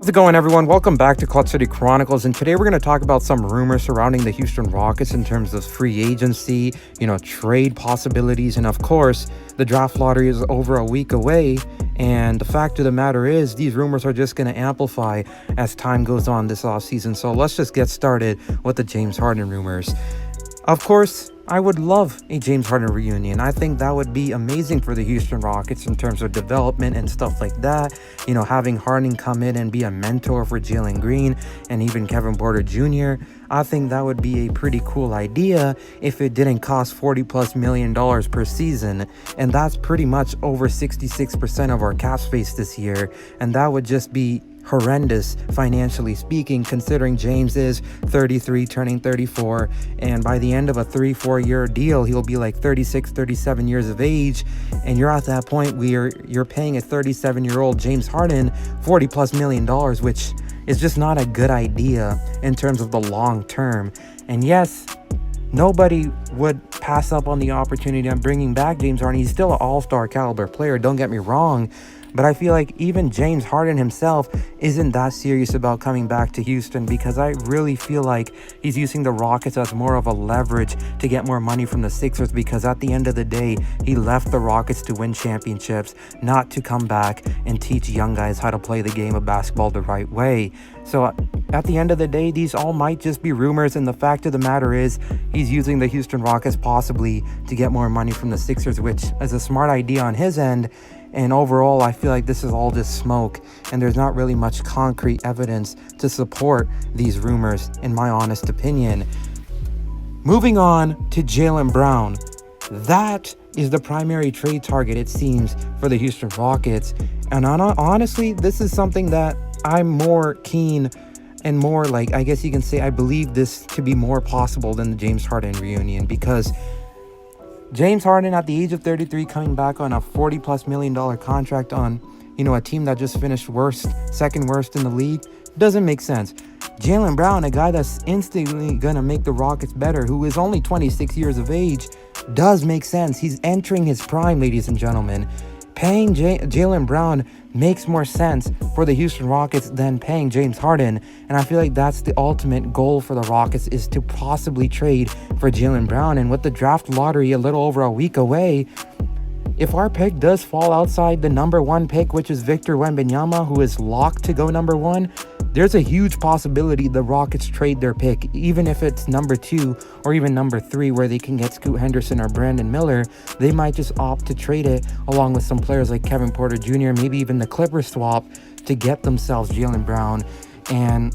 How's it going, everyone? Welcome back to Clutch City Chronicles, and today we're going to talk about some rumors surrounding the Houston Rockets in terms of free agency, trade possibilities, and of course, the draft lottery is over a week away, and the fact of the matter is these rumors are just going to amplify as time goes on this offseason. So let's just get started with the James Harden rumors. Of course, I would love a James Harden reunion. I think that would be amazing for the Houston Rockets in terms of development and stuff like that. Having Harden come in and be a mentor for Jalen Green and even Kevin Porter Jr. I think that would be a pretty cool idea if it didn't cost $40+ million per season. And that's pretty much over 66% of our cap space this year. And that would just be horrendous financially speaking, considering James is 33 turning 34, and by the end of a 3-4 year deal he'll be like 36-37 years of age, and you're at that point where you're paying a 37-year-old James Harden $40+ million, which is just not a good idea in terms of the long term. And yes, nobody would pass up on the opportunity of bringing back James Harden. He's still an all-star caliber player, don't get me wrong. But I feel like even James Harden himself isn't that serious about coming back to Houston, because I really feel like he's using the Rockets as more of a leverage to get more money from the Sixers, because at the end of the day, he left the Rockets to win championships, not to come back and teach young guys how to play the game of basketball the right way. So at the end of the day, these all might just be rumors, and the fact of the matter is he's using the Houston Rockets possibly to get more money from the Sixers, which is a smart idea on his end. And overall, I feel like this is all just smoke, and there's not really much concrete evidence to support these rumors, in my honest opinion. Moving on to Jaylen Brown. That is the primary trade target, it seems, for the Houston Rockets. And honestly, this is something that I'm more keen and more like, I guess you can say, I believe this to be more possible than the James Harden reunion, because James Harden at the age of 33 coming back on a $40+ million contract on, a team that just finished second worst in the league, doesn't make sense. Jaylen Brown, a guy that's instantly going to make the Rockets better, who is only 26 years of age, does make sense. He's entering his prime, ladies and gentlemen. Paying Jaylen Brown makes more sense for the Houston Rockets than paying James Harden. And I feel like that's the ultimate goal for the Rockets, is to possibly trade for Jaylen Brown. And with the draft lottery a little over a week away, if our pick does fall outside the number 1 pick, which is Victor Wembanyama, who is locked to go number 1, there's a huge possibility the Rockets trade their pick, even if it's number 2 or even number 3, where they can get Scoot Henderson or Brandon Miller. They might just opt to trade it along with some players like Kevin Porter Jr., maybe even the Clippers swap, to get themselves Jaylen Brown. And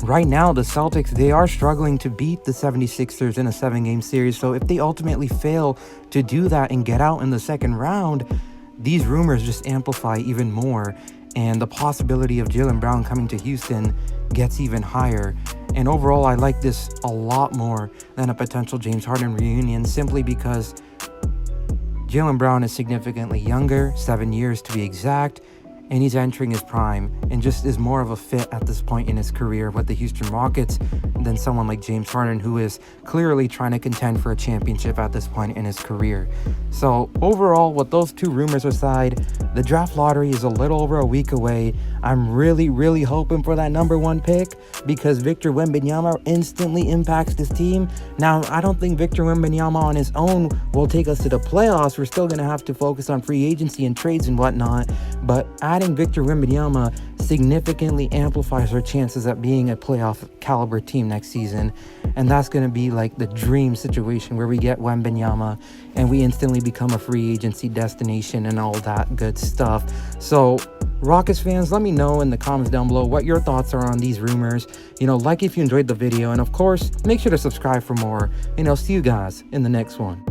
right now, the Celtics, they are struggling to beat the 76ers in a 7-game series. So if they ultimately fail to do that and get out in the second round, these rumors just amplify even more. And the possibility of Jaylen Brown coming to Houston gets even higher. And overall, I like this a lot more than a potential James Harden reunion, simply because Jaylen Brown is significantly younger, 7 years to be exact, and he's entering his prime and just is more of a fit at this point in his career with the Houston Rockets than someone like James Harden, who is clearly trying to contend for a championship at this point in his career. So overall, with those two rumors aside, the draft lottery is a little over a week away. I'm really hoping for that number 1 pick, because Victor Wembanyama instantly impacts this team. Now, I don't think Victor Wembanyama on his own will take us to the playoffs. We're still going to have to focus on free agency and trades and whatnot, but adding Victor Wembanyama significantly amplifies our chances at being a playoff caliber team next season. And that's going to be like the dream situation, where we get Wembanyama and we instantly become a free agency destination and all that good stuff. So Rockets fans, let me know in the comments down below what your thoughts are on these rumors. Like if you enjoyed the video, and of course, make sure to subscribe for more. See you guys in the next one.